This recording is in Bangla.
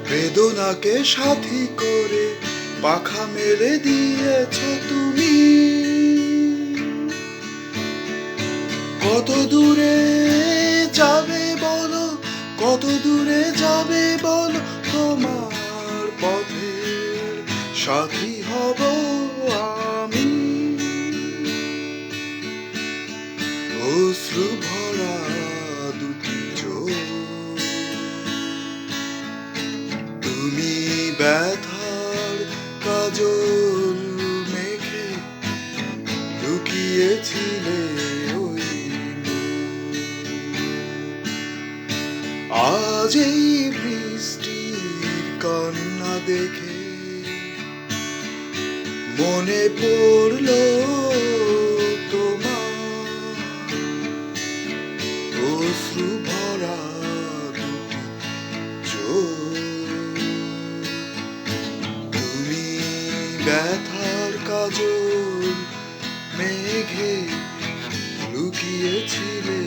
বেদনাকে সাথী করে পাখা মেলে দিয়েছ তুমি। কত দূরে যাবে বলো, কত দূরে যাবে বলো, তোমার পথের সাথী হব আমি। অশ্রু ভরা দুটি চোখ, তুমি ব্যথার কাজল মেঘে লুকিয়েছিলে ওই মুখ। আজ এই বৃষ্টির কান্না দেখে মনে পড়লো তোমার অশ্রু ভরা দুটি চোখ। তুমি ব্যথার কাজল মেঘে লুকিয়েছিলে